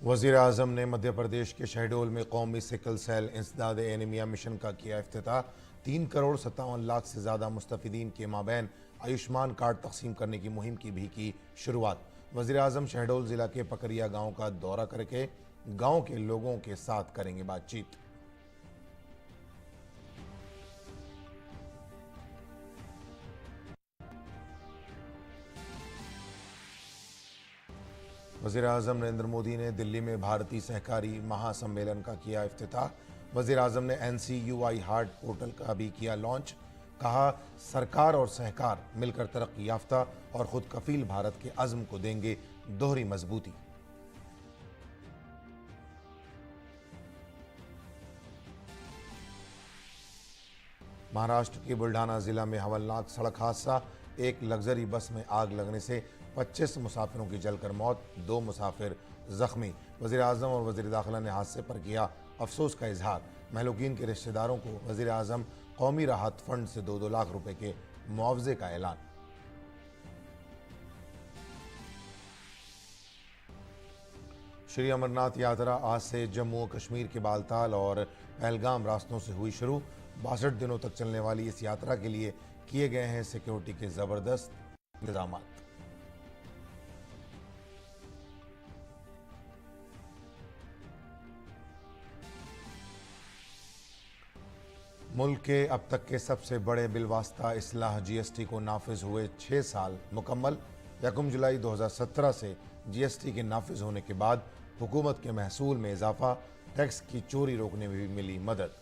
वज़ीर-ए-आज़म ने मध्य प्रदेश के शहडोल में कौमी सिकल सेल इंसदाद एनीमिया मिशन का किया इफ्तिताह। 3,57,00,000 से ज़्यादा मुस्तफ़िदीन के माबैन आयुष्मान कार्ड तकसीम करने की मुहिम की भी की शुरुआत। वज़ीर-ए-आज़म शहडोल ज़िला के पकरिया गाँव का दौरा करके गाँव के लोगों के साथ करेंगे बातचीत। वज़ीर-ए-आज़म नरेंद्र मोदी ने दिल्ली में भारतीय सहकारी महासम्मेलन का किया इफ्तिताह। वज़ीर-ए-आज़म ने NCUI हार्ट पोर्टल का भी किया लॉन्च। कहा, सरकार और सहकार मिलकर तरक्की याफ्ता और खुद कफील भारत के अज़्म को देंगे दोहरी मजबूती। महाराष्ट्र के बुल्ढाना जिला में हवलनाक सड़क हादसा। एक लग्जरी बस में आग लगने से 25 मुसाफिरों की जलकर मौत, 2 मुसाफिर जख्मी। वज़ीर-ए-आज़म और वज़ीर दाखिला ने हादसे पर किया अफसोस का इजहार। महलूकीन के रिश्तेदारों को वज़ीर-ए-आज़म कौमी राहत फंड से 2-2 लाख रुपए के मुआवजे का ऐलान। श्री अमरनाथ यात्रा आज से जम्मू और कश्मीर के बालताल और पहलगाम रास्तों से हुई शुरू। 62 दिनों तक चलने वाली इस यात्रा के लिए किए गए हैं सिक्योरिटी के जबरदस्त इंतजाम। मुल्क के अब तक के सबसे बड़े बिलवास्ता इस्लाह GST को नाफिज हुए 6 साल मुकम्मल। 1 जुलाई 2017 से GST के नाफिज होने के बाद हुकूमत के महसूल में इजाफा, टैक्स की चोरी रोकने में भी मिली मदद।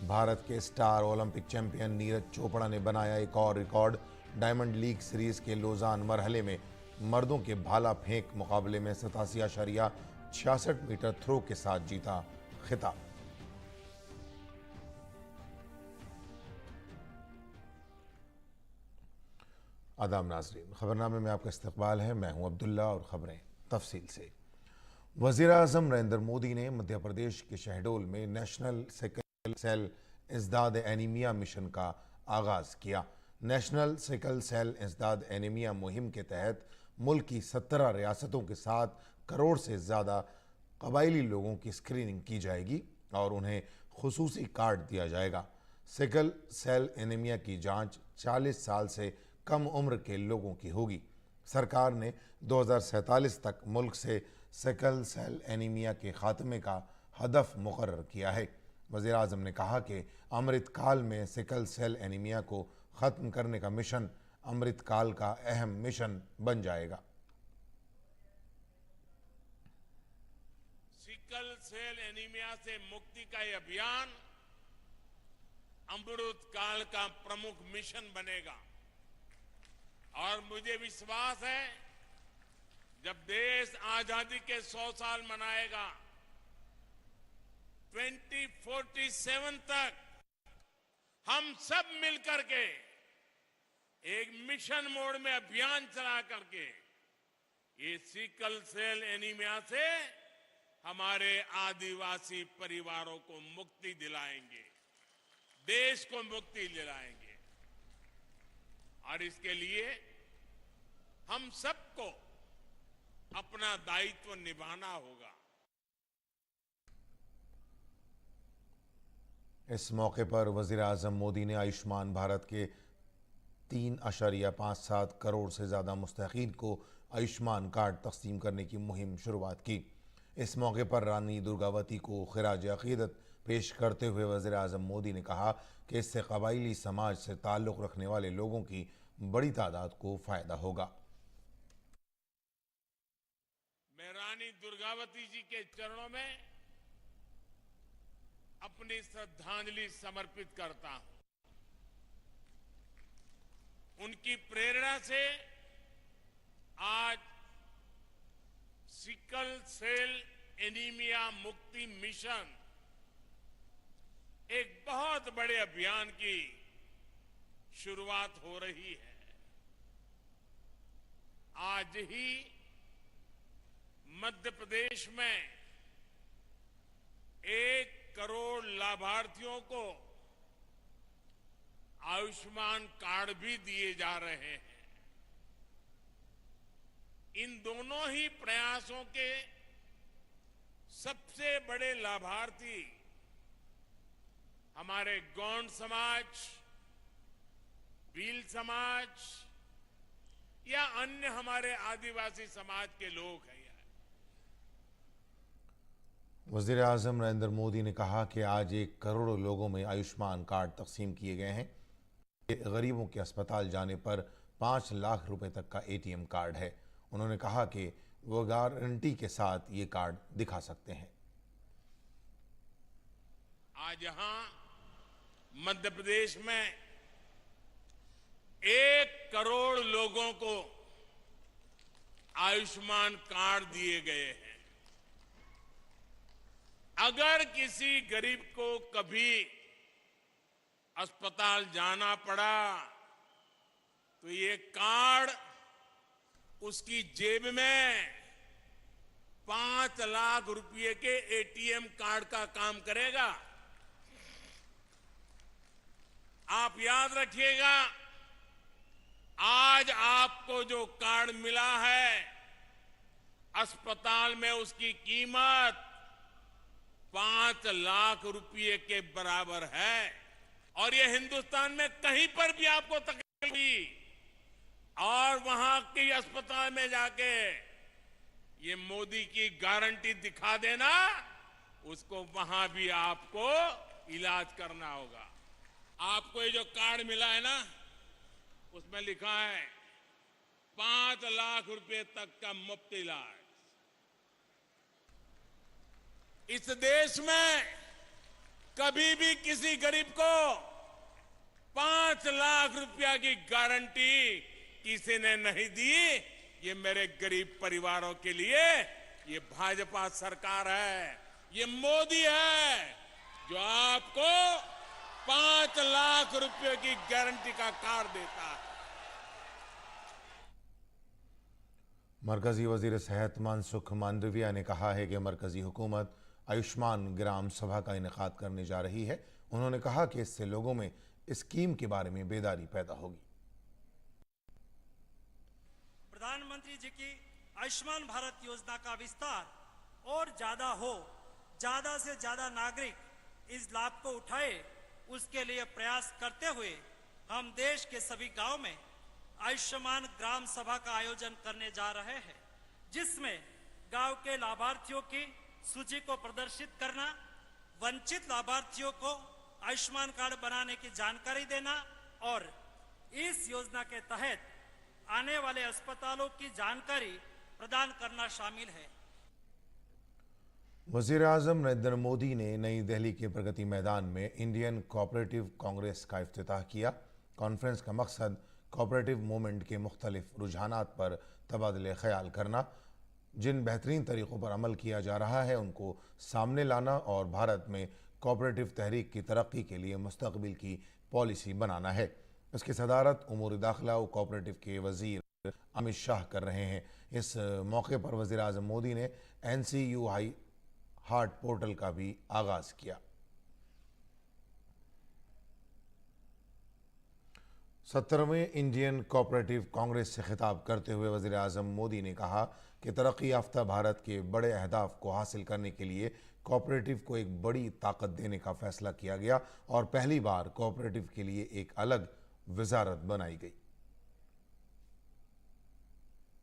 भारत के star Olympic champion Neeraj Chopra ने बनाया एक और रिकॉर्ड। डायमंड लीग सीरीज के लोजान मरहले में मर्दों के भाला फेंक मुकाबले में 87.66 मीटर थ्रो के साथ जीता खिताब। आदाब नाज़रीन, खबरनामे में आपका इस्तकबाल है। मैं हूं अब्दुल्ला और खबरें तफसील से। वज़ीर-ए-आज़म नरेंद्र मोदी ने मध्य प्रदेश के शहडोल में नेशनल सिकल सेल इंसदाद एनीमिया मिशन का आगाज़ किया। नेशनल सिकल सेल इंसदाद एनीमिया मुहिम के तहत मुल्क की 17 रियासतों के 7 करोड़ से ज़्यादा कबायली लोगों की स्क्रीनिंग की जाएगी और उन्हें खुसूसी कार्ड दिया जाएगा। सिकल सेल एनीमिया की जांच 40 साल से कम उम्र के लोगों की होगी। सरकार ने 2047 तक मुल्क से सिकल सेल एनीमिया के खात्मे का हदफ मुकर्रर किया है। वज़ीर-ए-आज़म ने कहा कि अमृत काल में सिकल सेल एनीमिया को ख़त्म करने का मिशन अमृत काल का अहम मिशन बन जाएगा। सिकल सेल एनीमिया से मुक्ति का यह अभियान अमृत काल का प्रमुख मिशन बनेगा और मुझे विश्वास है जब देश आजादी के 100 साल मनाएगा, 2047 तक हम सब मिलकर के एक मिशन मोड में अभियान चला करके ये सिकल सेल एनीमिया से हमारे आदिवासी परिवारों को मुक्ति दिलाएंगे, देश को मुक्ति दिलाएंगे। और इसके लिए हम सबको अपना दायित्व निभाना होगा। इस मौके पर वज़ीर-ए-आज़म मोदी ने आयुष्मान भारत के 3.57 करोड़ से ज़्यादा मुस्तहीक़ीन को आयुष्मान कार्ड तक़सीम करने की मुहिम शुरुआत की। इस मौके पर रानी दुर्गावती को ख़िराज अक़ीदत पेश करते हुए वज़ीर-ए-आज़म मोदी ने कहा कि इससे कबायली समाज से ताल्लुक़ रखने वाले लोगों की बड़ी तादाद को फ़ायदा होगा। मैं रानी दुर्गावती जी के चरणों में अपनी श्रद्धांजलि समर्पित करता हूं। उनकी प्रेरणा से आज सिकल सेल एनीमिया मुक्ति मिशन एक बहुत बड़े अभियान की शुरुआत हो रही है। आज ही मध्य प्रदेश में 1 करोड़ लाभार्थियों को आयुष्मान कार्ड भी दिए जा रहे हैं। इन दोनों ही प्रयासों के सबसे बड़े लाभार्थी हमारे गौंड समाज, भील समाज या अन्य हमारे आदिवासी समाज के लोग हैं। वज़ीर आज़म नरेंद्र मोदी ने कहा कि आज 1 करोड़ लोगों में आयुष्मान कार्ड तकसीम किए गए हैं। ये गरीबों के अस्पताल जाने पर 5 लाख रुपए तक का ATM कार्ड है। उन्होंने कहा कि वो गारंटी के साथ ये कार्ड दिखा सकते हैं। आज यहां मध्य प्रदेश में 1 करोड़ लोगों को आयुष्मान कार्ड दिए गए हैं। अगर किसी गरीब को कभी अस्पताल जाना पड़ा तो ये कार्ड उसकी जेब में 5 लाख रुपए के ATM कार्ड का काम करेगा। आप याद रखिएगा, आज आपको जो कार्ड मिला है, अस्पताल में उसकी कीमत 5 लाख रुपए के बराबर है। और ये हिंदुस्तान में कहीं पर भी आपको तकलीफ हुई और वहां के अस्पताल में जाके ये मोदी की गारंटी दिखा देना, उसको वहां भी आपको इलाज करना होगा। आपको ये जो कार्ड मिला है ना, उसमें लिखा है 5 लाख रुपए तक का मुफ्त इलाज। इस देश में कभी भी किसी गरीब को 5 लाख रुपया की गारंटी किसी ने नहीं दी। ये मेरे गरीब परिवारों के लिए ये भाजपा सरकार है, ये मोदी है जो आपको 5 लाख रुपए की गारंटी का कार्ड देता है। मरकजी वजीर सेहत मनसुख मांडविया ने कहा है कि मरकजी हुकूमत आयुष्मान ग्राम सभा का इनेकाद करने जा रही है। उन्होंने कहा कि इससे लोगों में स्कीम के बारे में बेदारी पैदा होगी। प्रधानमंत्री जी की आयुष्मान भारत योजना का विस्तार और ज्यादा हो, ज्यादा से ज्यादा नागरिक इस लाभ को उठाए, उसके लिए प्रयास करते हुए हम देश के सभी गांव में आयुष्मान ग्राम सभा का आयोजन करने जा रहे हैं, जिसमें गांव के लाभार्थियों की सूची को प्रदर्शित करना, वंचित लाभार्थियों को आयुष्मान कार्ड बनाने की जानकारी देना और इस योजना के तहत आने वाले अस्पतालों की जानकारी प्रदान करना शामिल है। वज़ीर आज़म नरेंद्र मोदी ने नई दिल्ली के प्रगति मैदान में इंडियन कोऑपरेटिव कांग्रेस का इफ्तिताह किया। कॉन्फ्रेंस का मकसद कोऑपरेटिव मूवमेंट के मुख्तलिफ रुझानात पर तबादले ख्याल करना, जिन बेहतरीन तरीक़ों पर अमल किया जा रहा है उनको सामने लाना और भारत में कोऑपरेटिव तहरीक की तरक्की के लिए मुस्तक़बिल की पॉलिसी बनाना है। इसकी सदारत उमूर दाखिला व कोऑपरेटिव के वज़ीर अमित शाह कर रहे हैं। इस मौके पर वज़ीर आज़म मोदी ने NCUI हार्ट पोर्टल का भी आगाज़ किया। 17वें इंडियन कोऑपरेटिव कांग्रेस से खिताब करते हुए वज़ीर आज़म मोदी ने कहा कि तरक्की याफ्ता भारत के बड़े अहदाफ को हासिल करने के लिए कोऑपरेटिव को एक बड़ी ताकत देने का फैसला किया गया और पहली बार कोऑपरेटिव के लिए एक अलग वजारत बनाई गई।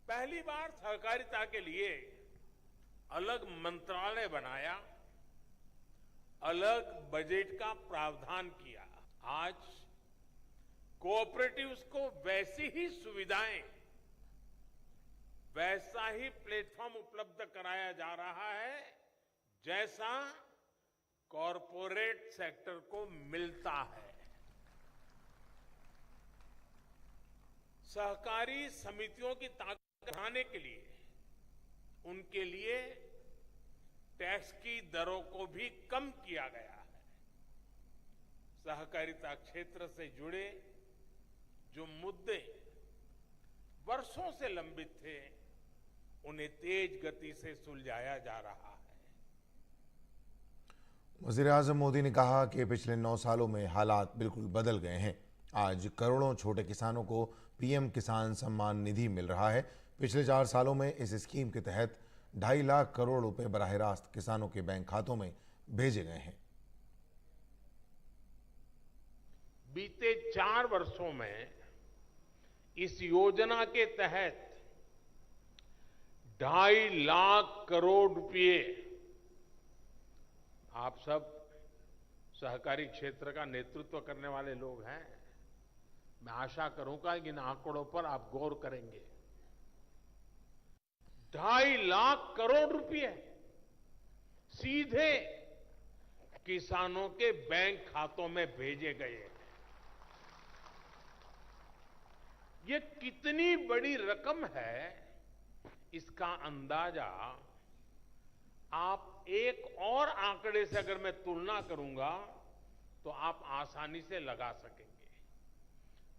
पहली बार सहकारिता के लिए अलग मंत्रालय बनाया, अलग बजट का प्रावधान किया। आज कोऑपरेटिव्स को वैसी ही सुविधाएं, वैसा ही प्लेटफॉर्म उपलब्ध कराया जा रहा है जैसा कॉरपोरेट सेक्टर को मिलता है। सहकारी समितियों की ताकत बढ़ाने के लिए उनके लिए टैक्स की दरों को भी कम किया गया है। सहकारिता क्षेत्र से जुड़े जो मुद्दे वर्षों से लंबित थे, उन्हें तेज गति से सुलझाया जा रहा है। वज़ीर-ए-आज़म मोदी ने कहा कि पिछले 9 सालों में हालात बिल्कुल बदल गए हैं। आज करोड़ों छोटे किसानों को पीएम किसान सम्मान निधि मिल रहा है। पिछले 4 सालों में इस स्कीम के तहत 2.5 लाख करोड़ रुपए बराह रास्त किसानों के बैंक खातों में भेजे गए हैं। बीते 4 वर्षों में इस योजना के तहत 2.5 लाख करोड़ रुपए, आप सब सहकारी क्षेत्र का नेतृत्व करने वाले लोग हैं, मैं आशा करूंगा कि इन आंकड़ों पर आप गौर करेंगे। 2.5 लाख करोड़ रुपए सीधे किसानों के बैंक खातों में भेजे गए हैं। ये कितनी बड़ी रकम है, इसका अंदाजा आप एक और आंकड़े से अगर मैं तुलना करूंगा तो आप आसानी से लगा सकेंगे।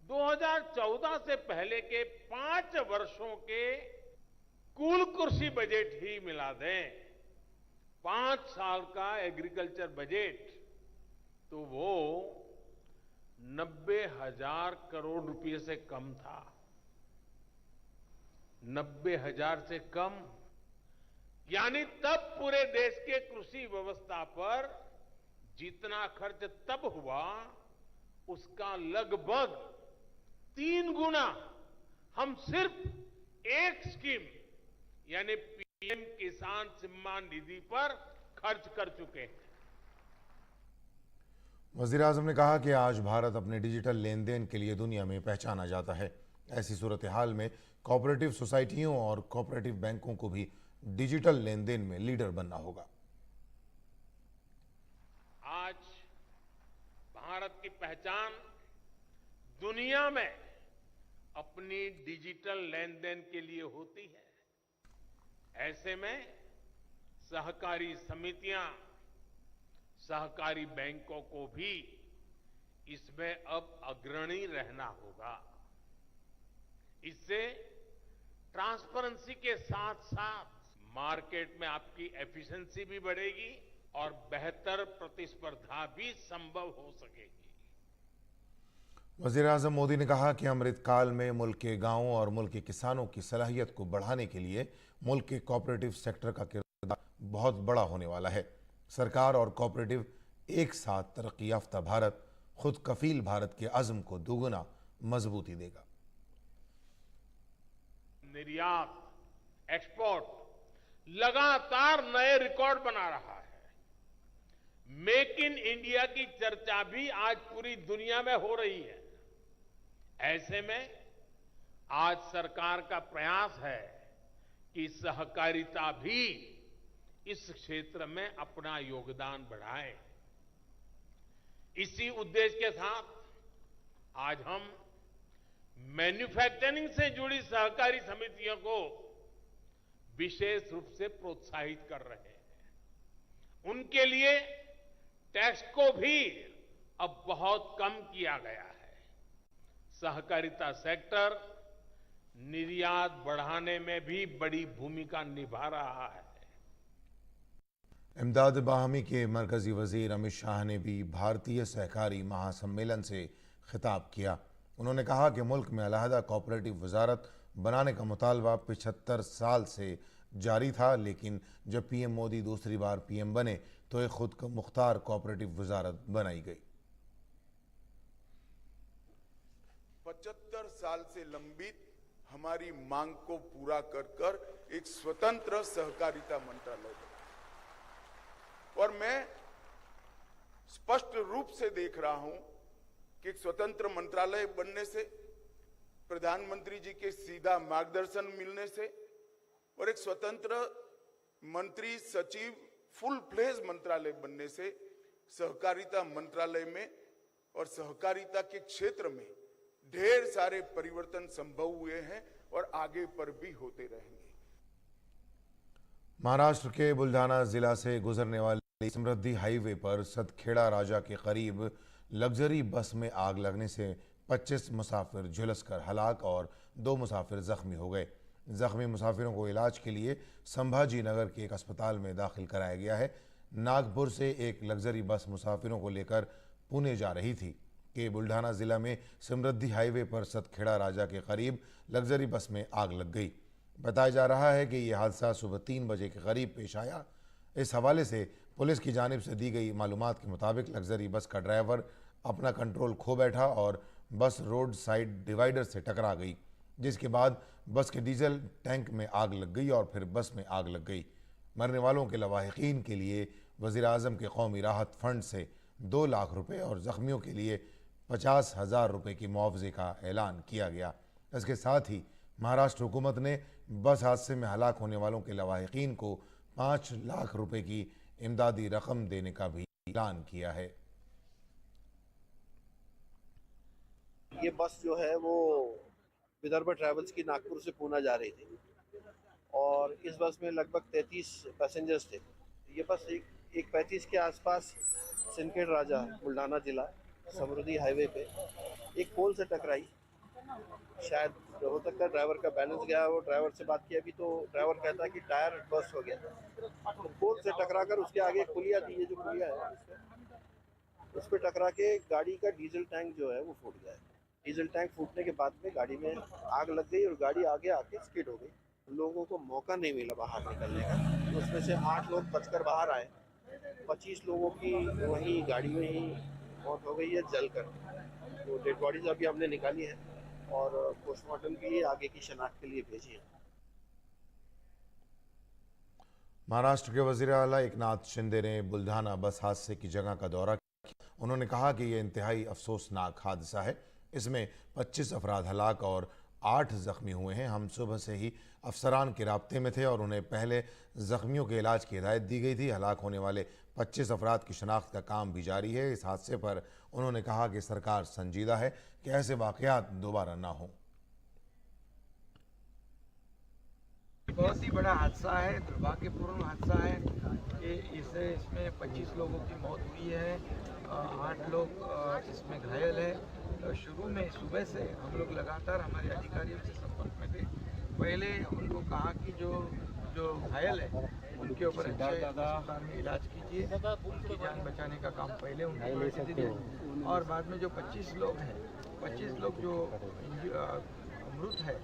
2014 से पहले के 5 वर्षों के कुल कृषि बजट ही मिला दें, 5 साल का एग्रीकल्चर बजट, तो वो 90,000 करोड़ रुपए से कम था। 90,000 से कम, यानी तब पूरे देश के कृषि व्यवस्था पर जितना खर्च तब हुआ, उसका लगभग 3 गुना हम सिर्फ एक स्कीम यानी पीएम किसान सम्मान निधि पर खर्च कर चुके हैं। वज़ीर-ए-आज़म ने कहा कि आज भारत अपने डिजिटल लेन देन के लिए दुनिया में पहचाना जाता है। ऐसी सूरत हाल में कोऑपरेटिव सोसाइटियों और कोऑपरेटिव बैंकों को भी डिजिटल लेन देन में लीडर बनना होगा। आज भारत की पहचान दुनिया में अपनी डिजिटल लेन देन के लिए होती है। ऐसे में सहकारी समितियां, सहकारी बैंकों को भी इसमें अब अग्रणी रहना होगा। इससे ट्रांसपेरेंसी के साथ साथ मार्केट में आपकी एफिशिएंसी भी बढ़ेगी और बेहतर प्रतिस्पर्धा भी संभव हो सकेगी। वज़ीर-ए-आज़म मोदी ने कहा कि अमृतकाल में मुल्क के गांवों और मुल्क के किसानों की सलाहियत को बढ़ाने के लिए मुल्क के कोऑपरेटिव सेक्टर का किरदार बहुत बड़ा होने वाला है। सरकार और कोऑपरेटिव एक साथ तरक्की याफ्ता भारत, खुद कफील भारत के अज़्म को दोगुना मजबूती देगा। निर्यात, एक्सपोर्ट लगातार नए रिकॉर्ड बना रहा है। मेक इन इंडिया की चर्चा भी आज पूरी दुनिया में हो रही है। ऐसे में आज सरकार का प्रयास है कि सहकारिता भी इस क्षेत्र में अपना योगदान बढ़ाए। इसी उद्देश्य के साथ आज हम मैन्युफैक्चरिंग से जुड़ी सहकारी समितियों को विशेष रूप से प्रोत्साहित कर रहे हैं। उनके लिए टैक्स को भी अब बहुत कम किया गया है। सहकारिता सेक्टर निर्यात बढ़ाने में भी बड़ी भूमिका निभा रहा है। इमदाद बाहमी के मरकजी वजीर अमित शाह ने भी भारतीय सहकारी महासम्मेलन से खिताब किया। उन्होंने कहा कि मुल्क में अलहदा कोऑपरेटिव वजारत बनाने का मुतालबा 75 साल से जारी था, लेकिन जब पीएम मोदी दूसरी बार पीएम बने तो एक खुद मुख्तार कोऑपरेटिव वजारत बनाई गई। 75 साल से लंबित हमारी मांग को पूरा कर एक स्वतंत्र सहकारिता मंत्रालय बना और मैं स्पष्ट रूप से देख रहा हूं कि एक स्वतंत्र मंत्रालय बनने से, प्रधानमंत्री जी के सीधा मार्गदर्शन मिलने से और एक स्वतंत्र मंत्री सचिव फुल फ्लेज मंत्रालय बनने से सहकारिता मंत्रालय में और सहकारिता के क्षेत्र में ढेर सारे परिवर्तन संभव हुए हैं और आगे पर भी होते रहेंगे। महाराष्ट्र के बुल्ढाना जिला से गुजरने वाली समृद्धि हाईवे पर सतखेड़ा राजा के करीब लग्जरी बस में आग लगने से 25 मुसाफिर झुलसकर हलाक और 2 मुसाफिर जख्मी हो गए। जख्मी मुसाफिरों को इलाज के लिए संभाजी नगर के एक अस्पताल में दाखिल कराया गया है। नागपुर से एक लग्जरी बस मुसाफिरों को लेकर पुणे जा रही थी कि बुल्ढाना जिला में समृद्धि हाईवे पर सतखेड़ा राजा के करीब लग्जरी बस में आग लग गई। बताया जा रहा है कि यह हादसा सुबह 3 बजे के करीब पेश आया। इस हवाले से पुलिस की जानिब से दी गई मालूमात के मुताबिक लग्जरी बस का ड्राइवर अपना कंट्रोल खो बैठा और बस रोड साइड डिवाइडर से टकरा गई, जिसके बाद बस के डीजल टैंक में आग लग गई और फिर बस में आग लग गई। मरने वालों के लवाहिकीन के लिए वज़ीर आज़म के कौमी राहत फंड से 2 लाख रुपए और ज़ख्मियों के लिए 50,000 रुपये की मुआवजे का ऐलान किया गया। इसके साथ ही महाराष्ट्र हुकूमत ने बस हादसे में हलाक होने वालों के लवाहिकीन को 5 लाख रुपए की इमदादी रकम देने का भी ऐलान किया है। ये बस जो है वो विदर्भ ट्रैवल्स की नागपुर से पूना जा रही थी और इस बस में लगभग 33 पैसेंजर्स थे। ये बस एक 35 के आसपास सिंदखेड़ राजा बुल्ढाना जिला समृद्धि हाईवे पे एक पोल से टकराई। शायद हो सकता है ड्राइवर का बैलेंस गया। वो ड्राइवर से बात की अभी तो ड्राइवर कहता है कि टायर बस्ट हो गया। तो पोल से टकरा कर उसके आगे पुलिया थी, ये जो पुलिया है उस पर टकरा के गाड़ी का डीजल टैंक जो है वो फूट गया। डीजल टैंक फूटने के बाद में गाड़ी में आग लग गई और गाड़ी आगे आके स्किड हो गई। लोगों को मौका नहीं मिला बाहर निकलने का, तो उसमें से 8 लोग बचकर बाहर आए। 25 लोगों की वहीं गाड़ी में ही मौत हो गई है जलकर। तो डेड बॉडीज अभी हमने निकाली है और पोस्टमार्टम के लिए आगे की शनाख्त के लिए भेजी है। महाराष्ट्र के वज़ीर आला एकनाथ शिंदे ने बुल्ढाना बस हादसे की जगह का दौरा किया। उन्होंने कहा कि यह इंतहाई अफसोसनाक हादसा है। इसमें 25 अफराद हलाक और 8 जख्मी हुए हैं। हम सुबह से ही अफसरान के राब्ते में थे और उन्हें पहले जख्मियों के इलाज की हिदायत दी गई थी। हलाक होने वाले 25 अफराद की शनाख्त का काम भी जारी है। इस हादसे पर उन्होंने कहा कि सरकार संजीदा है कि ऐसे वाक़यात दोबारा ना हों। बहुत ही बड़ा हादसा है, दुर्भाग्यपूर्ण हादसा है कि इसमें 25 लोगों की मौत हुई है, 8 लोग इसमें घायल है। शुरू में सुबह से हम लोग लगातार हमारे अधिकारियों से संपर्क में थे। पहले उनको कहा कि जो घायल है उनके ऊपर अच्छे अस्पताल में इलाज कीजिए, उनकी जान बचाने का काम पहले उनको दीजिए। और बाद में जो 25 लोग हैं, 25 लोग जो मृत है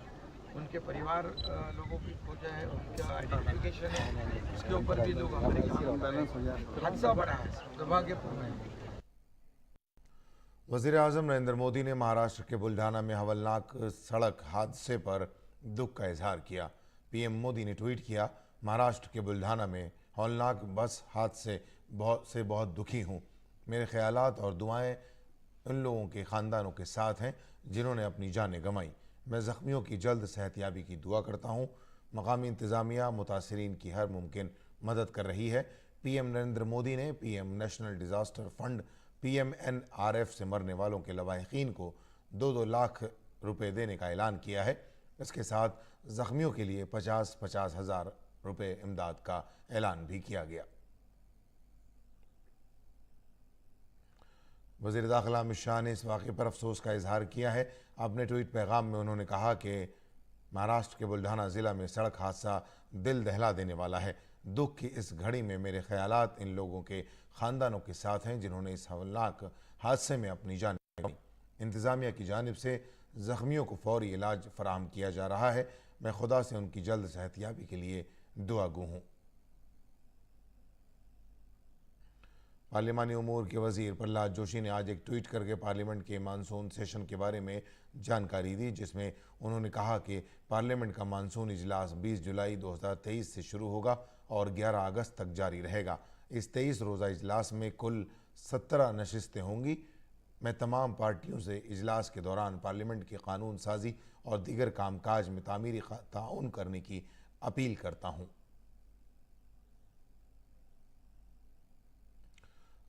उनके परिवार लोगों की खोज है, उनका आइडेंटिफिकेशन है, उसके ऊपर भी लोग हमारे काम बैलेंस हो जाए। हादसा बड़ा है, दुर्भाग्यपूर्ण है। वज़ीर आज़म नरेंद्र मोदी ने महाराष्ट्र के बुल्ढाना में हवलनाक सड़क हादसे पर दुख का इजहार किया। पीएम मोदी ने ट्वीट किया, महाराष्ट्र के बुल्ढाना में हौलनाक बस हादसे से बहुत दुखी हूँ। मेरे ख्यालात और दुआएं उन लोगों के ख़ानदानों के साथ हैं जिन्होंने अपनी जानें गंवाई। मैं ज़ख्मियों की जल्द सेहतयाबी की दुआ करता हूँ। मकामी इंतज़ामिया मुतासरीन की हर मुमकिन मदद कर रही है। पीएम नरेंद्र मोदी ने PM national disaster fund PMNRF से मरने वालों के लवाहिकीन को 2-2 लाख रुपए देने का ऐलान किया है। इसके साथ ज़ख्मियों के लिए 50-50 हज़ार रुपये इमदाद का ऐलान भी किया गया। वज़ीर दाखिला अमित शाह ने इस वाक़े पर अफसोस का इजहार किया है। अपने ट्वीट पैगाम में उन्होंने कहा कि महाराष्ट्र के बुल्ढाना ज़िला में सड़क हादसा दिल दहला देने वाला है। दुख की इस घड़ी में मेरे ख्यालात इन लोगों के ख़ानदानों के साथ हैं जिन्होंने इस हवलनाक हादसे में अपनी जान गंवाई। इंतज़ामिया की जानिब से ज़ख्मियों को फौरी इलाज फराहम किया जा रहा है। मैं खुदा से उनकी जल्द सेहतयाबी के लिए दुआ गो हूँ। पार्लिमानी उमूर के वज़ीर प्रहलाद जोशी ने आज एक ट्वीट करके पार्लियामेंट के मानसून सेशन के बारे में जानकारी दी, जिसमें उन्होंने कहा कि पार्लियामेंट का मानसून इजलास 20 जुलाई 2023 से शुरू होगा और 11 अगस्त तक जारी रहेगा। इस 23 रोज़ा इजलास में कुल 17 नशिस्तें होंगी। मैं तमाम पार्टियों से इजलास के दौरान पार्लियामेंट की कानून साजी और दीगर कामकाज में तामीरी ताउन करने की अपील करता हूँ।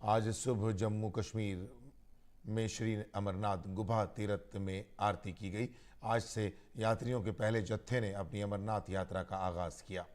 आज सुबह जम्मू कश्मीर में श्री अमरनाथ गुफा तीर्थ में आरती की गई। आज से यात्रियों के पहले जत्थे ने अपनी अमरनाथ यात्रा का आगाज किया।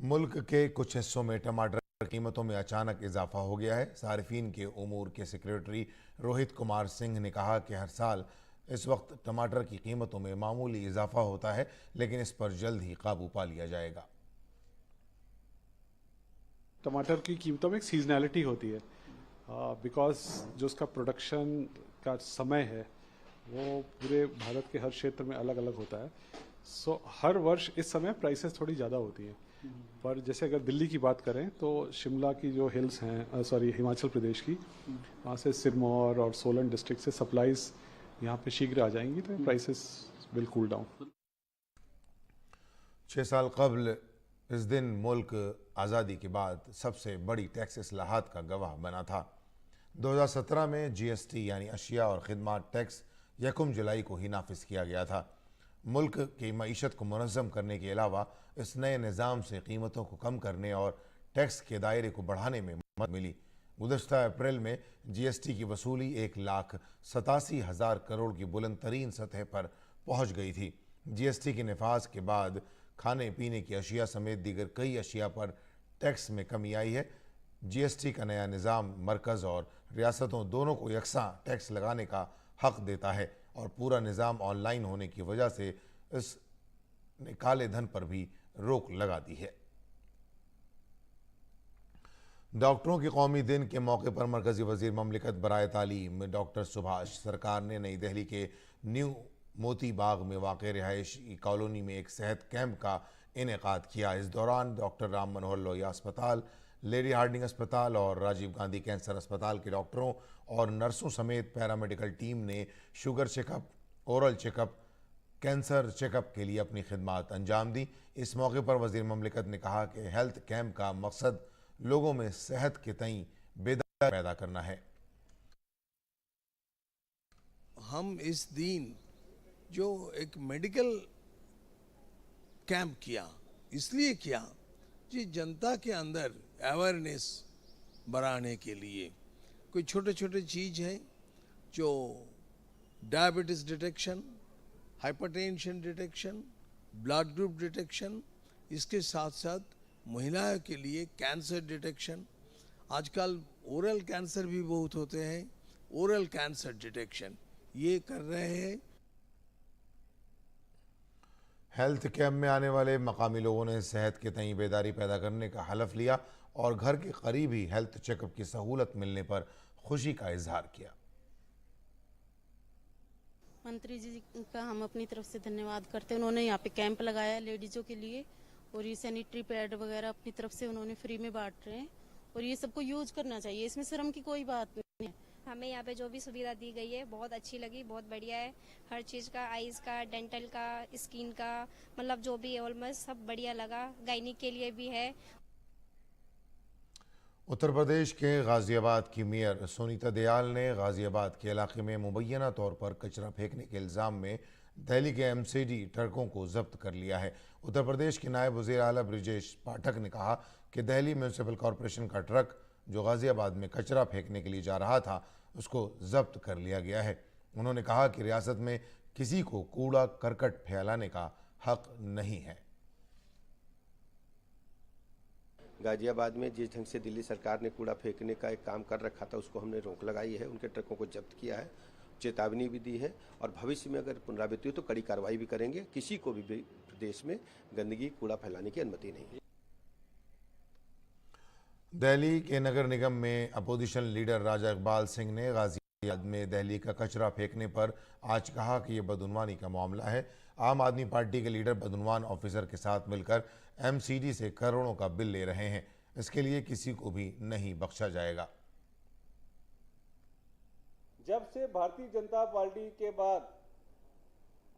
मुल्क के कुछ हिस्सों में टमाटर की कीमतों में अचानक इजाफा हो गया है। सारिफीन के उमूर के सेक्रेटरी रोहित कुमार सिंह ने कहा कि हर साल इस वक्त टमाटर की कीमतों में मामूली इजाफा होता है, लेकिन इस पर जल्द ही काबू पा लिया जाएगा। टमाटर की कीमतों में एक सीजनैलिटी होती है, बिकॉज जो उसका प्रोडक्शन का समय है वो पूरे भारत के हर क्षेत्र में अलग अलग होता है। सो हर वर्ष इस समय प्राइसेस थोड़ी ज़्यादा होती हैं, पर जैसे अगर दिल्ली की बात करें तो शिमला की जो हिल्स हैं, हिमाचल प्रदेश की, वहाँ से सिरमौर और सोलन डिस्ट्रिक्ट से सप्लाईज यहाँ पे शीघ्र आ जाएंगी, तो प्राइसेस विल कूल डाउन। 6 साल कबल इस दिन मुल्क आज़ादी के बाद सबसे बड़ी टैक्स इस्लाहात का गवाह बना था। 2017 में जीएसटी यानी अशिया और खिदमत टैक्स 1 जुलाई को ही नाफिज किया गया था। मुल्क की मईशत को मुनज़्ज़म करने के अलावा इस नए निज़ाम से कीमतों को कम करने और टैक्स के दायरे को बढ़ाने में मदद मिली। गुज़श्ता अप्रैल में जीएसटी की वसूली 1,87,000 करोड़ की बुलंद तरीन सतह पर पहुँच गई थी। जीएसटी के नफाज के बाद खाने पीने की अशिया समेत दीगर कई अशिया पर टैक्स में कमी आई है। जीएसटी का नया निज़ाम मरकज़ और रियासतों दोनों को यकसां टैक्स लगाने का हक देता है और पूरा निज़ाम ऑनलाइन होने की वजह से इसने काले धन पर भी रोक लगा दी है। डॉक्टरों के कौमी दिन के मौके पर मरकज़ी वज़ीर ममलिकत बराए तालीम डॉक्टर सुभाष सरकार ने नई दिल्ली के न्यू मोती बाग में वाक़ रिहायशी कॉलोनी में एक सेहत कैंप का इनेकाद किया। इस दौरान डॉक्टर राम मनोहर लोहिया अस्पताल, लेडी हार्डिंग अस्पताल और राजीव गांधी कैंसर अस्पताल के डॉक्टरों और नर्सों समेत पैरामेडिकल टीम ने sugar checkup, oral checkup, cancer checkup के लिए अपनी खिदमत अंजाम दी। इस मौके पर वज़ीर ममलिकत ने कहा कि हेल्थ कैंप का मकसद लोगों में सेहत के तई बेदारी पैदा करना है। हम इस दिन जो एक मेडिकल कैंप किया, इसलिए किया कि जनता के अंदर अवेयरनेस बढ़ाने के लिए कोई छोटे छोटे चीज़ हैं जो diabetes detection, hypertension detection, blood group detection, इसके साथ साथ महिलाओं के लिए कैंसर डिटेक्शन। आजकल ओरल कैंसर भी बहुत होते हैं, ओरल कैंसर डिटेक्शन ये कर रहे हैं। हेल्थ कैंप में आने वाले मकामी लोगों ने सेहत के तई बेदारी पैदा करने का हलफ लिया और घर के करीब ही हेल्थ चेकअप की सहूलत मिलने पर खुशी का इजहार किया। मंत्री जी का हम अपनी तरफ से धन्यवाद करते हैं। उन्होंने यहाँ पे कैंप लगाया लेडीजों के लिए और ये सैनिटरी पैड वगैरह अपनी तरफ से उन्होंने फ्री में बांट रहे हैं और ये सबको यूज करना चाहिए, इसमें शर्म की कोई बात नहीं है। हमें यहाँ पे जो भी सुविधा दी गई है बहुत अच्छी लगी, बहुत बढ़िया है। हर चीज़ का, आइज़ का, डेंटल का, स्किन का, मतलब जो भी है ऑलमोस्ट सब बढ़िया लगा। गायनिक के लिए भी है। उत्तर प्रदेश के गाज़ियाबाद की मेयर सुनीता दयाल ने गाज़ियाबाद के इलाके में मुबैना तौर पर कचरा फेंकने के इल्ज़ाम में दिल्ली के एमसीडी ट्रकों को जब्त कर लिया है। उत्तर प्रदेश के नायब वज़ीर आला ब्रिजेश पाठक ने कहा कि दिल्ली म्यूनसिपल कॉरपोरेशन का ट्रक जो गाज़ियाबाद में कचरा फेंकने के लिए जा रहा था उसको जब्त कर लिया गया है। उन्होंने कहा कि रियासत में किसी को कूड़ा करकट फैलाने का हक नहीं है। गाजियाबाद में जिस ढंग से दिल्ली सरकार ने कूड़ा फेंकने का एक काम कर रखा था उसको हमने रोक लगाई है, उनके ट्रकों को जब्त किया है, चेतावनी भी दी है और भविष्य में अगर पुनरावृत्ति हो तो कड़ी कार्रवाई भी करेंगे। किसी को भी प्रदेश में गंदगी कूड़ा फैलाने की अनुमति नहीं है। दिल्ली के नगर निगम में अपोजिशन लीडर राजा इकबाल सिंह ने गाजियाबाद में दिल्ली का कचरा फेंकने पर आज कहा कि यह बदउनवानी का मामला है। आम आदमी पार्टी के लीडर बदउनवान ऑफिसर के साथ मिलकर एमसीडी से करोड़ों का बिल ले रहे हैं, इसके लिए किसी को भी नहीं बख्शा जाएगा। जब से भारतीय जनता पार्टी के बाद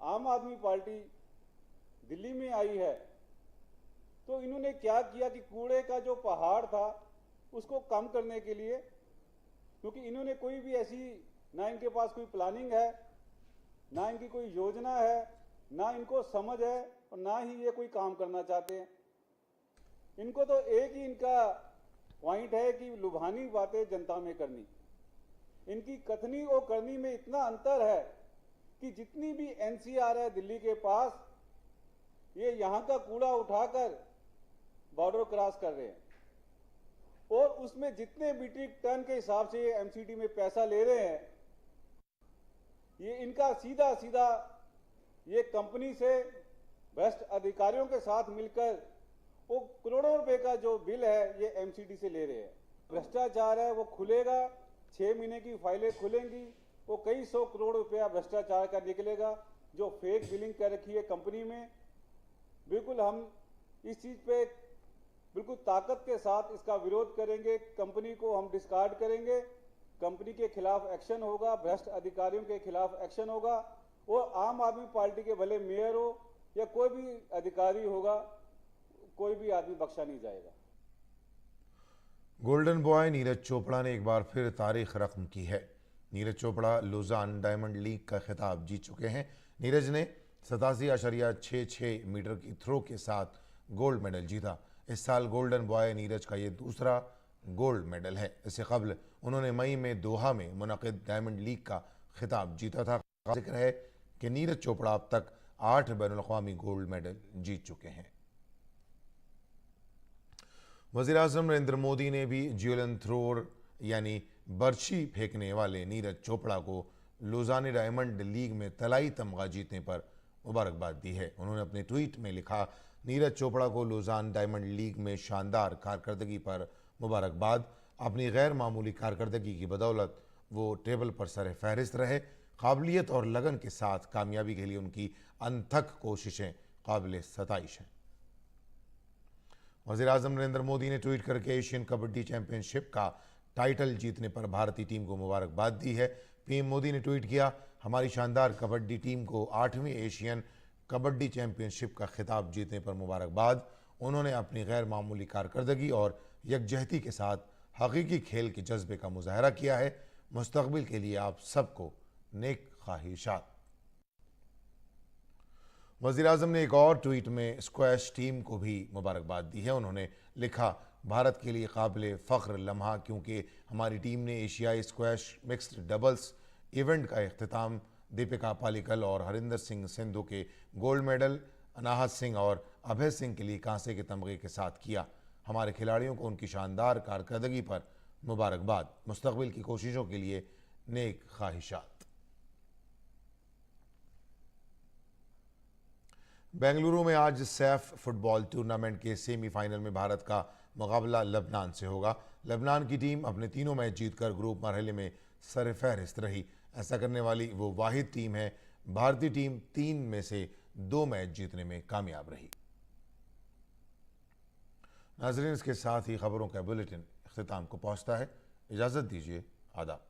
आम आदमी पार्टी दिल्ली में आई है तो इन्होंने क्या किया कि कूड़े का जो पहाड़ था उसको कम करने के लिए, क्योंकि इन्होंने कोई भी ऐसी, ना इनके पास कोई प्लानिंग है, ना इनकी कोई योजना है, ना इनको समझ है और ना ही ये कोई काम करना चाहते हैं। इनको तो एक ही इनका पॉइंट है कि लुभानी बातें जनता में करनी। इनकी कथनी और करनी में इतना अंतर है कि जितनी भी एनसीआर है दिल्ली के पास, ये यहाँ का कूड़ा उठाकर बॉर्डर क्रॉस कर रहे हैं, और उसमें जितने मीट्रिक टन के हिसाब से ये एमसीडी में पैसा ले रहे हैं, ये इनका सीधा सीधा ये कंपनी से भ्रष्ट अधिकारियों के साथ मिलकर वो करोड़ों रुपए का जो बिल है ये एमसीडी से ले रहे हैं। भ्रष्टाचार है वो खुलेगा, 6 महीने की फाइलें खुलेंगी, वो कई 100 करोड़ रुपया भ्रष्टाचार का निकलेगा जो फेक बिलिंग कर रखी है कंपनी में। बिल्कुल हम इस चीज पे बिल्कुल ताकत के साथ इसका विरोध करेंगे, कंपनी को हम डिस्कार्ड करेंगे, कंपनी के खिलाफ एक्शन होगा, भ्रष्ट अधिकारियों के खिलाफ एक्शन होगा, और आम आदमी पार्टी के भले मेयर हो या कोई भी अधिकारी होगा, कोई भी आदमी बख्शा नहीं जाएगा। गोल्डन बॉय नीरज चोपड़ा ने एक बार फिर तारीख रकम की है। Neeraj Chopra Lausanne Diamond League का खिताब जीत चुके हैं। नीरज ने 87.66 मीटर की थ्रो के साथ गोल्ड मेडल जीता। इस साल गोल्डन बॉय नीरज का ये दूसरा गोल्ड मेडल है। इससे कबल उन्होंने मई में दोहा में मुनक़िद डायमंड लीग का खिताब जीता था। जिक्र है कि नीरज चोपड़ा अब तक 8 बैनुल-अक़वामी गोल्ड मेडल जीत चुके हैं। वज़ीर-ए-आज़म नरेंद्र मोदी ने भी ज्यूलन थ्रोअर यानी बर्छी फेंकने वाले नीरज चोपड़ा को लुज़ान डायमंड लीग में तलाई तमगा जीतने पर मुबारकबाद दी है। उन्होंने अपने ट्वीट में लिखा, नीरज चोपड़ा को लुज़ान डायमंड लीग में शानदार कारकर्दगी पर मुबारकबाद। अपनी गैर मामूली कारकर्दगी की बदौलत वो टेबल पर सर फहरिस्त रहे। काबिलियत और लगन के साथ कामयाबी के लिए उनकी अनथक कोशिशें काबिल सताइश हैं। वज़ीर-ए-आज़म नरेंद्र मोदी ने ट्वीट करके एशियन कबड्डी चैंपियनशिप का टाइटल जीतने पर भारतीय टीम को मुबारकबाद दी है। पीएम मोदी ने ट्वीट किया, हमारी शानदार कबड्डी टीम को 8वीं एशियन कबड्डी चैंपियनशिप का खिताब जीतने पर मुबारकबाद। उन्होंने अपनी गैर मामूली कारकर्दगी और यकजहती के साथ हकीकी खेल के जज्बे का मुजाहरा किया है। मुस्तकबिल के लिए आप सबको नेक ख्वाहिशात। वज़ीर-ए-आज़म ने एक और ट्वीट में स्क्वैश टीम को भी मुबारकबाद दी है। उन्होंने लिखा, भारत के लिए काबिल फ़ख्र लम्हा, क्योंकि हमारी टीम ने एशियाई स्क्वैश मिक्स्ड डबल्स इवेंट का इख्तिताम दीपिका पालिकल और हरिंदर सिंह सिंधु के गोल्ड मेडल, अनाहत सिंह और अभय सिंह के लिए कांसे के तमगे के साथ किया। हमारे खिलाड़ियों को उनकी शानदार कारकर्दगी पर मुबारकबाद। मुस्तकबिल की कोशिशों के लिए नेक ख्वाहिशात। बेंगलुरु में आज सैफ फुटबॉल टूर्नामेंट के सेमीफाइनल में भारत का मुकाबला लेबनान से होगा। लेबनान की टीम अपने तीनों मैच जीतकर ग्रुप मरहले में सरफहरिस्त रही। ऐसा करने वाली वो वाहिद टीम है। भारतीय टीम 3 में से 2 मैच जीतने में कामयाब रही। नाज़रीन, इसके साथ ही खबरों का बुलेटिन इख्तिताम को पहुंचता है। इजाज़त दीजिए, आदाब।